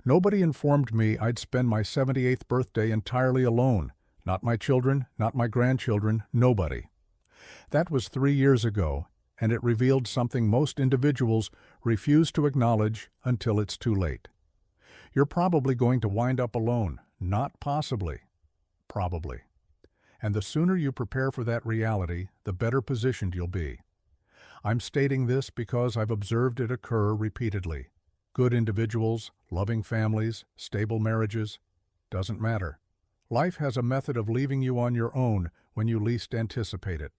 Nobody informed me I'd spend my 78th birthday entirely alone. Not my children, not my grandchildren, nobody. That was 3 years ago, and it revealed something most individuals refuse to acknowledge until it's too late. You're probably going to wind up alone, not possibly, probably. And the sooner you prepare for that reality, the better positioned you'll be. I'm stating this because I've observed it occur repeatedly. Good individuals, loving families, stable marriages, doesn't matter. Life has a method of leaving you on your own when you least anticipate it.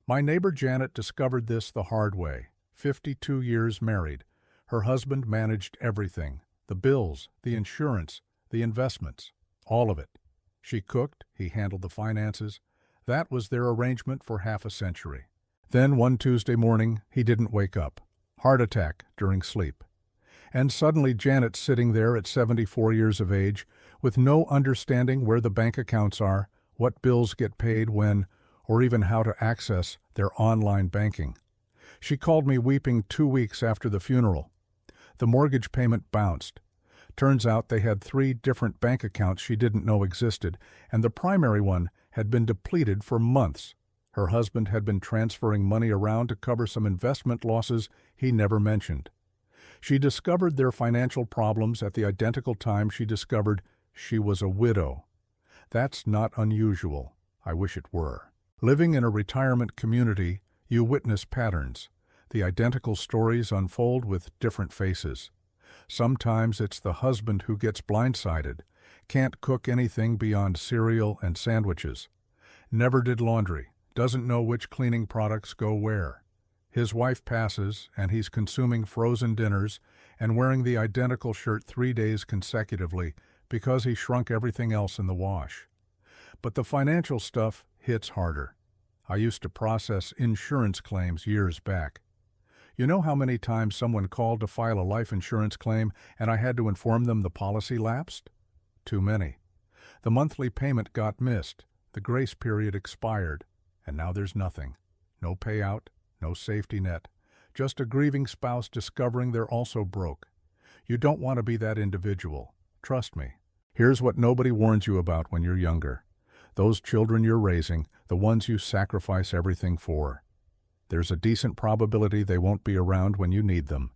My neighbor Janet discovered this the hard way. 52 years married. Her husband managed everything. The bills, the insurance, the investments, all of it. She cooked, he handled the finances. That was their arrangement for half a century. Then one Tuesday morning, he didn't wake up. Heart attack during sleep. And suddenly Janet's sitting there at 74 years of age with no understanding where the bank accounts are, what bills get paid when, or even how to access their online banking. She called me weeping 2 weeks after the funeral. The mortgage payment bounced. Turns out they had 3 different bank accounts she didn't know existed, and the primary one had been depleted for months. Her husband had been transferring money around to cover some investment losses he never mentioned. She discovered their financial problems at the identical time she discovered she was a widow. That's not unusual. I wish it were. Living in a retirement community, you witness patterns. The identical stories unfold with different faces. Sometimes it's the husband who gets blindsided, can't cook anything beyond cereal and sandwiches, never did laundry, doesn't know which cleaning products go where. His wife passes, and he's consuming frozen dinners and wearing the identical shirt 3 days consecutively because he shrunk everything else in the wash. But the financial stuff hits harder. I used to process insurance claims years back. You know how many times someone called to file a life insurance claim and I had to inform them the policy lapsed? Too many. The monthly payment got missed, the grace period expired, and now there's nothing. No payout, no safety net, just a grieving spouse discovering they're also broke. You don't want to be that individual. Trust me. Here's what nobody warns you about when you're younger. Those children you're raising, the ones you sacrifice everything for. There's a decent probability they won't be around when you need them.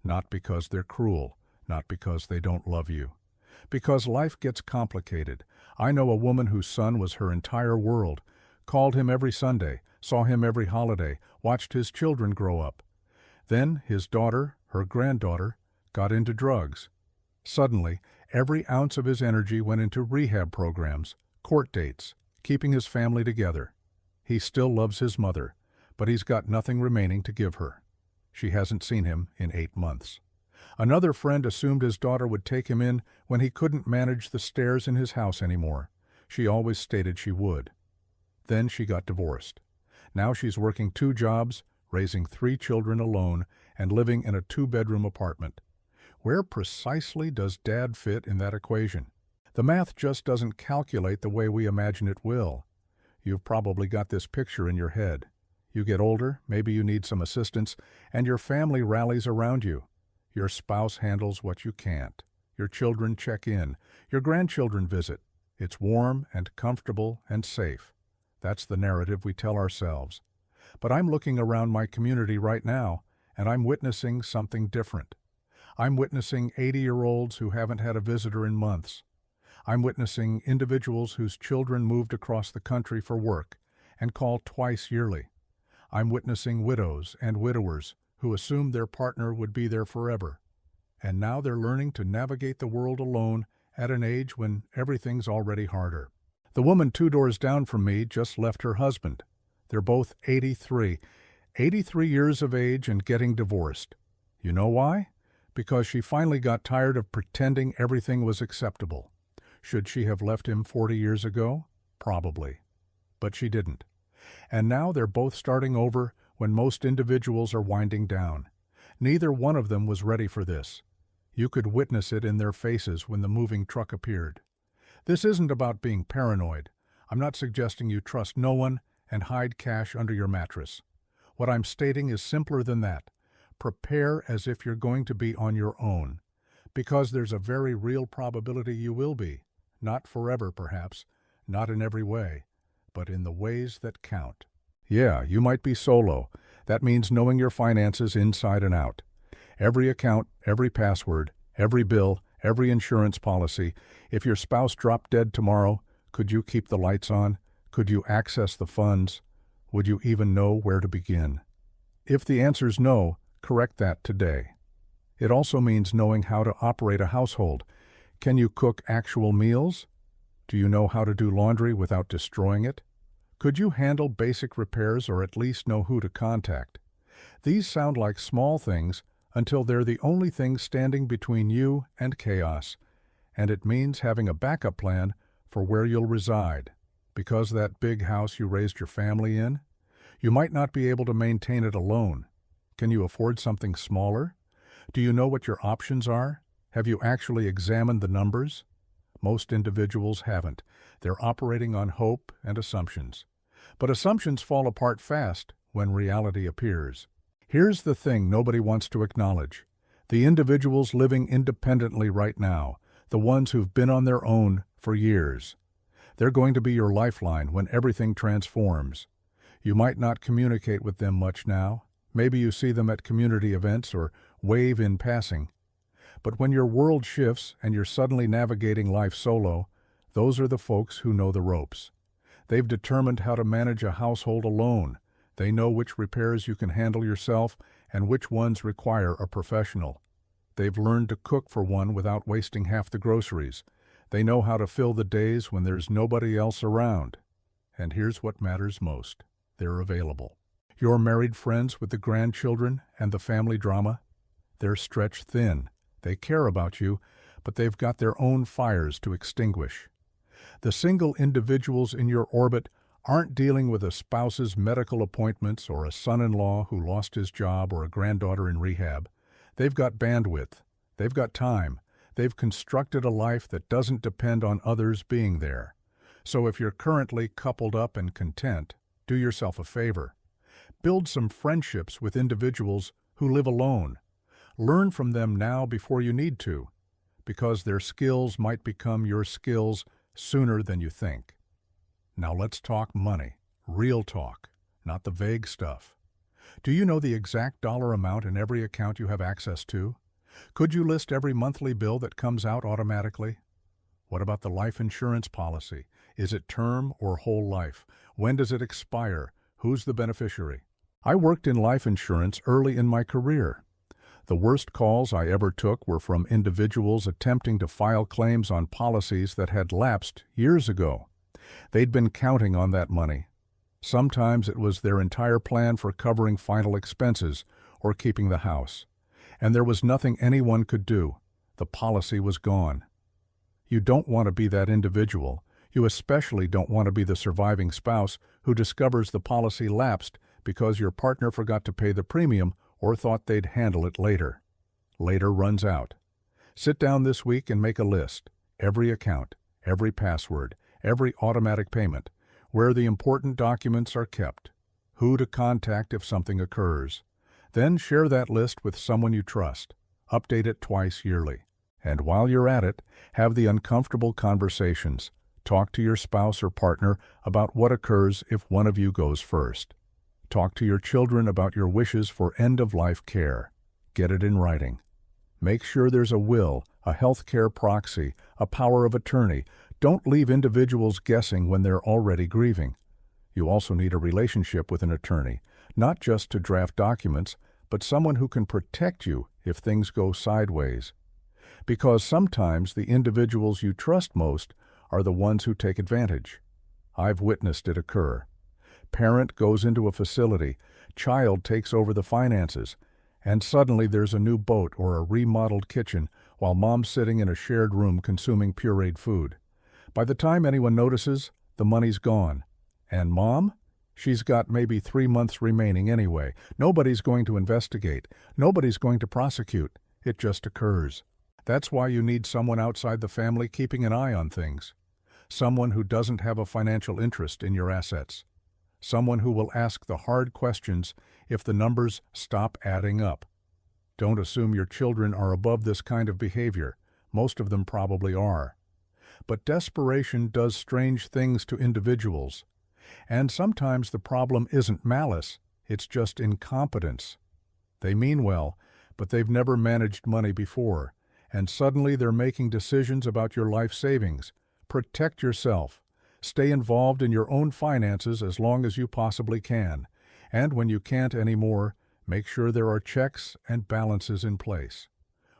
Not because they're cruel, not because they don't love you. Because life gets complicated. I know a woman whose son was her entire world, called him every Sunday, saw him every holiday, watched his children grow up. Then his daughter, her granddaughter, got into drugs. Suddenly, every ounce of his energy went into rehab programs, court dates, keeping his family together. He still loves his mother, but he's got nothing remaining to give her. She hasn't seen him in 8 months. Another friend assumed his daughter would take him in when he couldn't manage the stairs in his house anymore. She always stated she would. Then she got divorced. Now she's working 2 jobs, raising 3 children alone, and living in a 2-bedroom apartment. Where precisely does Dad fit in that equation? The math just doesn't calculate the way we imagine it will. You've probably got this picture in your head. You get older, maybe you need some assistance, and your family rallies around you. Your spouse handles what you can't. Your children check in. Your grandchildren visit. It's warm and comfortable and safe. That's the narrative we tell ourselves. But I'm looking around my community right now, and I'm witnessing something different. I'm witnessing 80-year-olds who haven't had a visitor in months. I'm witnessing individuals whose children moved across the country for work and call twice yearly. I'm witnessing widows and widowers who assumed their partner would be there forever. And now they're learning to navigate the world alone at an age when everything's already harder. The woman 2 doors down from me just left her husband. They're both 83 years of age and getting divorced. You know why? Because she finally got tired of pretending everything was acceptable. Should she have left him 40 years ago? Probably. But she didn't. And now they're both starting over when most individuals are winding down. Neither one of them was ready for this. You could witness it in their faces when the moving truck appeared. This isn't about being paranoid. I'm not suggesting you trust no one and hide cash under your mattress. What I'm stating is simpler than that. Prepare as if you're going to be on your own. Because there's a very real probability you will be. Not forever, perhaps, not in every way, but in the ways that count. Yeah, you might be solo. That means knowing your finances inside and out. Every account, every password, every bill, every insurance policy. If your spouse dropped dead tomorrow, could you keep the lights on? Could you access the funds? Would you even know where to begin? If the answer's no, correct that today. It also means knowing how to operate a household. Can you cook actual meals? Do you know how to do laundry without destroying it? Could you handle basic repairs or at least know who to contact? These sound like small things until they're the only thing standing between you and chaos, and it means having a backup plan for where you'll reside. Because that big house you raised your family in, you might not be able to maintain it alone. Can you afford something smaller? Do you know what your options are? Have you actually examined the numbers? Most individuals haven't. They're operating on hope and assumptions. But assumptions fall apart fast when reality appears. Here's the thing nobody wants to acknowledge. The individuals living independently right now, the ones who've been on their own for years. They're going to be your lifeline when everything transforms. You might not communicate with them much now. Maybe you see them at community events or wave in passing. But when your world shifts and you're suddenly navigating life solo, those are the folks who know the ropes. They've determined how to manage a household alone. They know which repairs you can handle yourself and which ones require a professional. They've learned to cook for one without wasting half the groceries. They know how to fill the days when there's nobody else around. And here's what matters most. They're available. Your married friends with the grandchildren and the family drama, they're stretched thin. They care about you, but they've got their own fires to extinguish. The single individuals in your orbit aren't dealing with a spouse's medical appointments or a son-in-law who lost his job or a granddaughter in rehab. They've got bandwidth. They've got time. They've constructed a life that doesn't depend on others being there. So if you're currently coupled up and content, do yourself a favor. Build some friendships with individuals who live alone. Learn from them now before you need to, because their skills might become your skills sooner than you think. Now let's talk money. Real talk, not the vague stuff. Do you know the exact dollar amount in every account you have access to? Could you list every monthly bill that comes out automatically? What about the life insurance policy? Is it term or whole life? When does it expire? Who's the beneficiary? I worked in life insurance early in my career. The worst calls I ever took were from individuals attempting to file claims on policies that had lapsed years ago. They'd been counting on that money. Sometimes it was their entire plan for covering final expenses or keeping the house. And there was nothing anyone could do. The policy was gone. You don't want to be that individual. You especially don't want to be the surviving spouse who discovers the policy lapsed because your partner forgot to pay the premium or thought they'd handle it later. Later runs out. Sit down this week and make a list. Every account, every password, every automatic payment, where the important documents are kept, who to contact if something occurs. Then share that list with someone you trust. Update it twice yearly. And while you're at it, have the uncomfortable conversations. Talk to your spouse or partner about what occurs if one of you goes first. Talk to your children about your wishes for end-of-life care. Get it in writing. Make sure there's a will, a health care proxy, a power of attorney. Don't leave individuals guessing when they're already grieving. You also need a relationship with an attorney, not just to draft documents, but someone who can protect you if things go sideways. Because sometimes the individuals you trust most are the ones who take advantage. I've witnessed it occur. Parent goes into a facility, child takes over the finances, and suddenly there's a new boat or a remodeled kitchen while mom's sitting in a shared room consuming pureed food. By the time anyone notices, the money's gone. And mom? She's got maybe 3 months remaining anyway. Nobody's going to investigate. Nobody's going to prosecute. It just occurs. That's why you need someone outside the family keeping an eye on things. Someone who doesn't have a financial interest in your assets. Someone who will ask the hard questions if the numbers stop adding up. Don't assume your children are above this kind of behavior. Most of them probably are. But desperation does strange things to individuals. And sometimes the problem isn't malice, it's just incompetence. They mean well, but they've never managed money before, and suddenly they're making decisions about your life savings. Protect yourself. Stay involved in your own finances as long as you possibly can. And when you can't anymore, make sure there are checks and balances in place.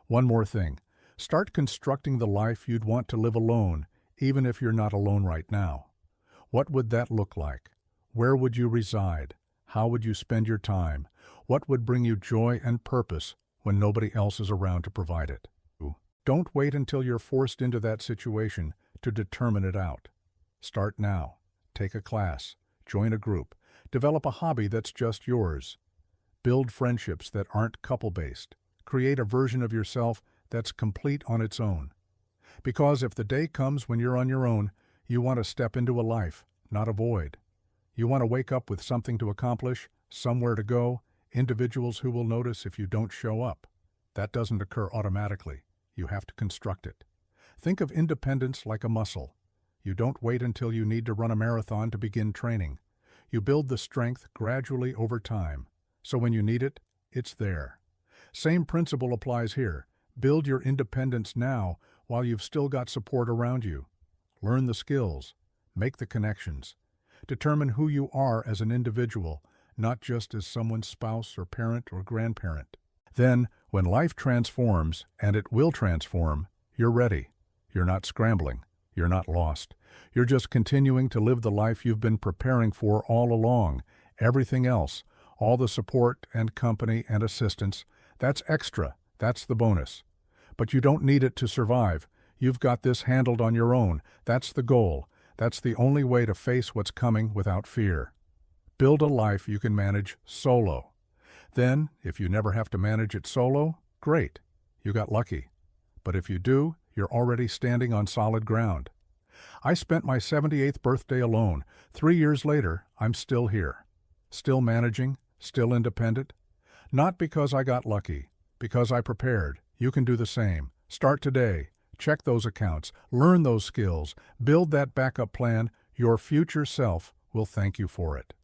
One more thing. Start constructing the life you'd want to live alone, even if you're not alone right now. What would that look like? Where would you reside? How would you spend your time? What would bring you joy and purpose when nobody else is around to provide it? Don't wait until you're forced into that situation to determine it out. Start now. Take a class. Join a group. Develop a hobby that's just yours. Build friendships that aren't couple-based. Create a version of yourself that's complete on its own. Because if the day comes when you're on your own, you want to step into a life, not a void. You want to wake up with something to accomplish, somewhere to go, individuals who will notice if you don't show up. That doesn't occur automatically. You have to construct it. Think of independence like a muscle. You don't wait until you need to run a marathon to begin training. You build the strength gradually over time. So when you need it, it's there. Same principle applies here. Build your independence now while you've still got support around you. Learn the skills. Make the connections. Determine who you are as an individual, not just as someone's spouse or parent or grandparent. Then, when life transforms, and it will transform, you're ready. You're not scrambling. You're not lost. You're just continuing to live the life you've been preparing for all along. Everything else, all the support and company and assistance, that's extra. That's the bonus. But you don't need it to survive. You've got this handled on your own. That's the goal. That's the only way to face what's coming without fear. Build a life you can manage solo. Then, if you never have to manage it solo, great. You got lucky. But if you do, you're already standing on solid ground. I spent my 78th birthday alone. 3 years later, I'm still here. Still managing, still independent. Not because I got lucky, because I prepared. You can do the same. Start today. Check those accounts. Learn those skills. Build that backup plan. Your future self will thank you for it.